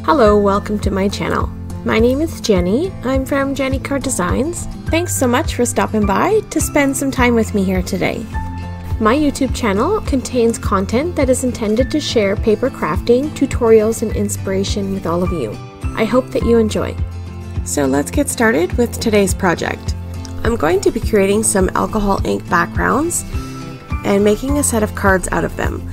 Hello, welcome to my channel. My name is Jenny. I'm from JennyCardDesigns. Thanks so much for stopping by to spend some time with me here today. My YouTube channel contains content that is intended to share paper crafting, tutorials, and inspiration with all of you. I hope that you enjoy. So let's get started with today's project. I'm going to be creating some alcohol ink backgrounds and making a set of cards out of them.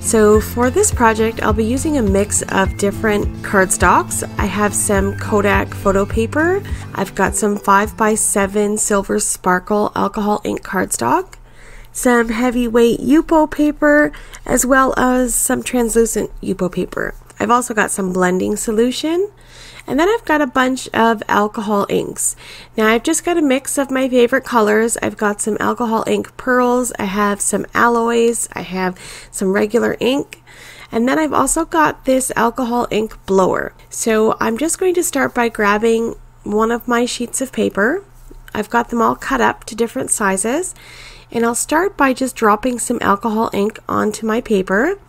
So for this project, I'll be using a mix of different cardstocks. I have some Kodak photo paper. I've got some 5x7 silver sparkle alcohol ink cardstock, some heavyweight Yupo paper, as well as some translucent Yupo paper. I've also got some blending solution, and then I've got a bunch of alcohol inks. Now I've just got a mix of my favorite colors. I've got some alcohol ink pearls, I have some alloys, I have some regular ink, and then I've also got this alcohol ink blower. So I'm just going to start by grabbing one of my sheets of paper. I've got them all cut up to different sizes, and I'll start by just dropping some alcohol ink onto my paper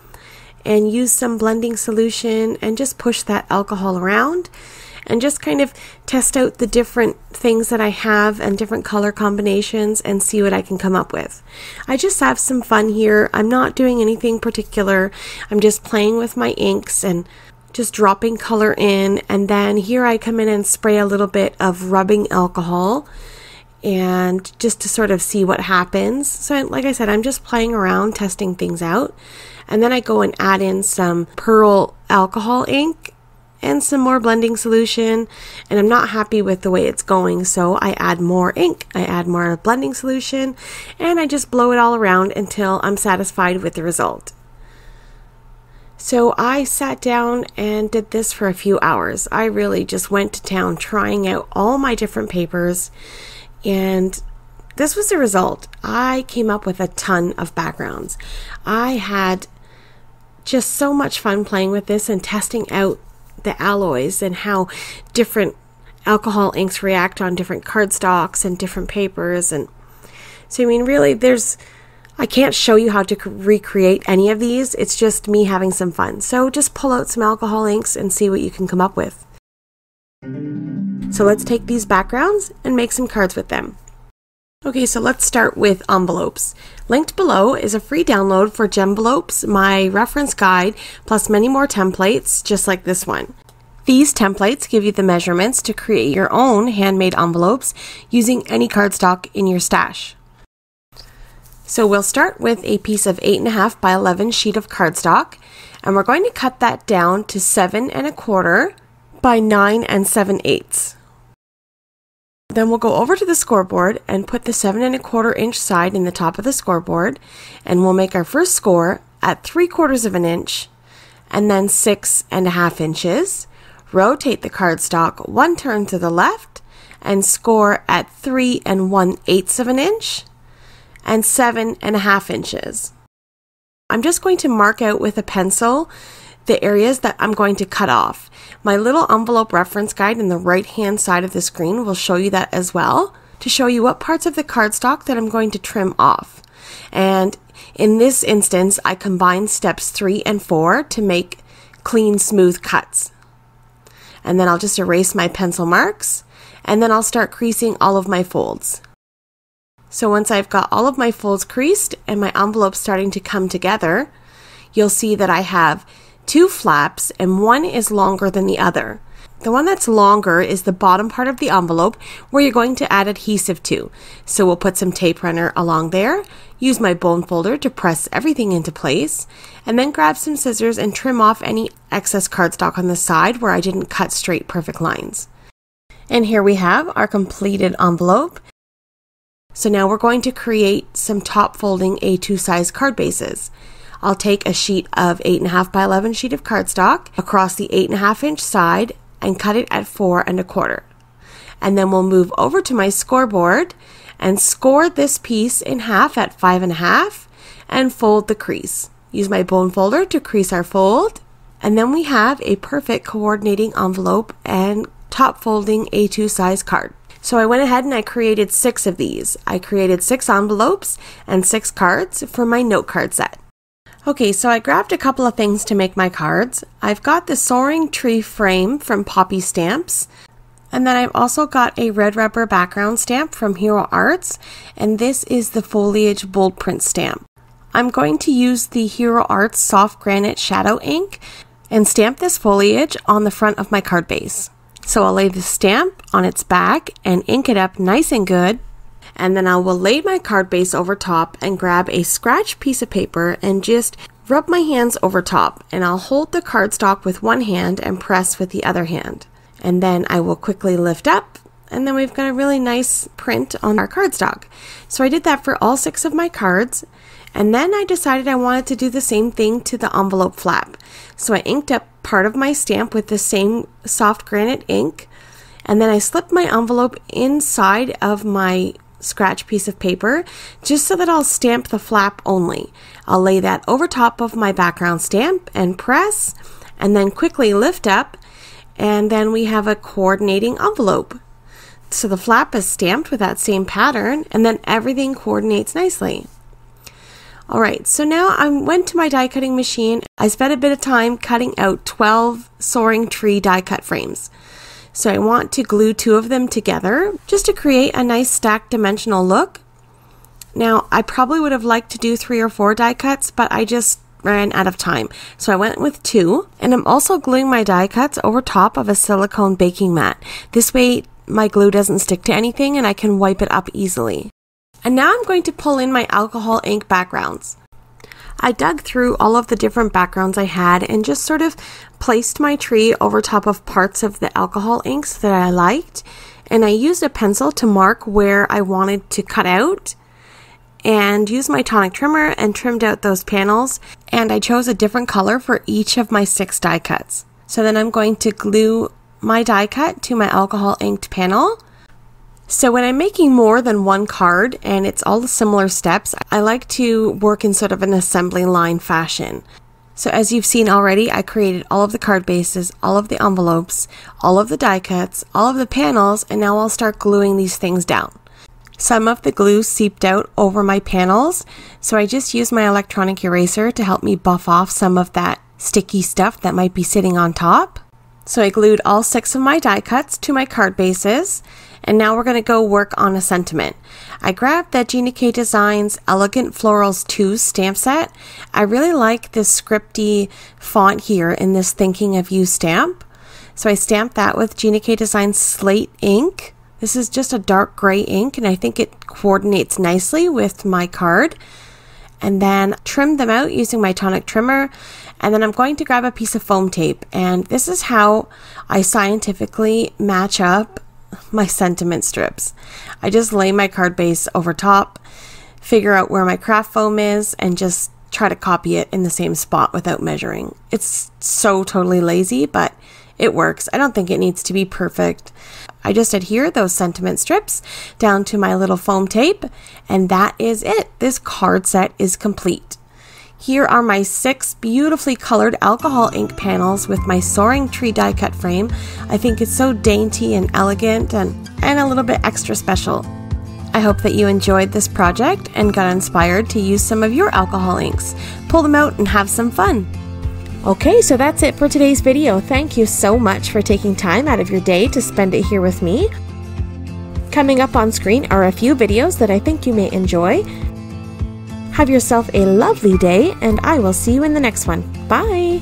and use some blending solution and just push that alcohol around and just kind of test out the different things that I have and different color combinations and see what I can come up with. I just have some fun here. I'm not doing anything particular. I'm just playing with my inks and just dropping color in, and then here I come in and spray a little bit of rubbing alcohol and just to sort of see what happens. So like I said, I'm just playing around, testing things out. And then I go and add in some pearl alcohol ink and some more blending solution, and I'm not happy with the way it's going, so I add more ink, I add more blending solution, and I just blow it all around until I'm satisfied with the result. So I sat down and did this for a few hours. I really just went to town trying out all my different papers, and this was the result. I came up with a ton of backgrounds. I had just so much fun playing with this and testing out the alloys and how different alcohol inks react on different cardstocks and different papers. And so I mean, really, I can't show you how to recreate any of these. It's just me having some fun. So just pull out some alcohol inks and see what you can come up with. So let's take these backgrounds and make some cards with them. Okay, so let's start with envelopes. Linked below is a free download for Jen-Velopes, my reference guide, plus many more templates just like this one. These templates give you the measurements to create your own handmade envelopes using any cardstock in your stash. So we'll start with a piece of 8.5 by 11 sheet of cardstock, and we're going to cut that down to 7 1/4 by 9 7/8. Then we'll go over to the scoreboard and put the 7 1/4 inch side in the top of the scoreboard, and we'll make our first score at 3/4 of an inch and then 6 1/2 inches. Rotate the cardstock one turn to the left and score at 3 1/8 of an inch and 7 1/2 inches. I'm just going to mark out with a pencil the areas that I'm going to cut off. My little envelope reference guide in the right hand side of the screen will show you that as well, to show you what parts of the cardstock that I'm going to trim off. And in this instance, I combined steps 3 and 4 to make clean, smooth cuts. And then I'll just erase my pencil marks, and then I'll start creasing all of my folds. So once I've got all of my folds creased and my envelope starting to come together, you'll see that I have 2 flaps and one is longer than the other. The one that's longer is the bottom part of the envelope where you're going to add adhesive to. So we'll put some tape runner along there, use my bone folder to press everything into place, and then grab some scissors and trim off any excess cardstock on the side where I didn't cut straight perfect lines. And here we have our completed envelope. So now we're going to create some top folding A2 size card bases. I'll take a sheet of 8.5 by 11 sheet of cardstock across the 8.5 inch side and cut it at 4 1/4. And then we'll move over to my scoreboard and score this piece in half at 5 1/2 and fold the crease. Use my bone folder to crease our fold, and then we have a perfect coordinating envelope and top folding A2 size card. So I went ahead and I created 6 of these. I created 6 envelopes and 6 cards for my note card set. Okay, so I grabbed a couple of things to make my cards. I've got the Soaring tree frame from Poppy Stamps. And then I've also got a red rubber background stamp from Hero Arts. And this is the foliage bold print stamp. I'm going to use the Hero Arts soft granite shadow ink and stamp this foliage on the front of my card base. So I'll lay the stamp on its back and ink it up nice and good. And then I will lay my card base over top and grab a scratch piece of paper and just rub my hands over top. And I'll hold the cardstock with one hand and press with the other hand. And then I will quickly lift up, and then we've got a really nice print on our cardstock. So I did that for all 6 of my cards. And then I decided I wanted to do the same thing to the envelope flap. So I inked up part of my stamp with the same soft granite ink. And then I slipped my envelope inside of my scratch piece of paper just so that I'll stamp the flap only. I'll lay that over top of my background stamp and press, and then quickly lift up, and then we have a coordinating envelope. So the flap is stamped with that same pattern, and then everything coordinates nicely. Alright, so now I went to my die cutting machine. I spent a bit of time cutting out 12 Soaring tree die cut frames. So I want to glue 2 of them together just to create a nice stacked dimensional look. Now, I probably would have liked to do 3 or 4 die cuts, but I just ran out of time. So I went with 2, and I'm also gluing my die cuts over top of a silicone baking mat. This way my glue doesn't stick to anything and I can wipe it up easily. And now I'm going to pull in my alcohol ink backgrounds. I dug through all of the different backgrounds I had and just sort of placed my tree over top of parts of the alcohol inks that I liked. And I used a pencil to mark where I wanted to cut out and used my tonic trimmer and trimmed out those panels. And I chose a different color for each of my 6 die cuts. So then I'm going to glue my die cut to my alcohol inked panel. So when I'm making more than one card and it's all the similar steps, I like to work in sort of an assembly line fashion. So as you've seen already, I created all of the card bases, all of the envelopes, all of the die cuts, all of the panels, and now I'll start gluing these things down. Some of the glue seeped out over my panels, so I just used my electronic eraser to help me buff off some of that sticky stuff that might be sitting on top. So I glued all 6 of my die cuts to my card bases. And now we're going to go work on a sentiment. I grabbed that JennyCardDesigns Elegant Florals 2 stamp set. I really like this scripty font here in this Thinking of You stamp. So I stamped that with JennyCardDesigns Slate ink. This is just a dark gray ink, and I think it coordinates nicely with my card. And then trimmed them out using my tonic trimmer. And then I'm going to grab a piece of foam tape. And this is how I scientifically match up my sentiment strips. I just lay my card base over top, figure out where my craft foam is, and just try to copy it in the same spot without measuring. It's so totally lazy, but it works. I don't think it needs to be perfect. I just adhere those sentiment strips down to my little foam tape, and that is it. This card set is complete. Here are my 6 beautifully colored alcohol ink panels with my Soaring tree die cut frame. I think it's so dainty and elegant and a little bit extra special. I hope that you enjoyed this project and got inspired to use some of your alcohol inks. Pull them out and have some fun. Okay, so that's it for today's video. Thank you so much for taking time out of your day to spend it here with me. Coming up on screen are a few videos that I think you may enjoy. Have yourself a lovely day, and I will see you in the next one. Bye!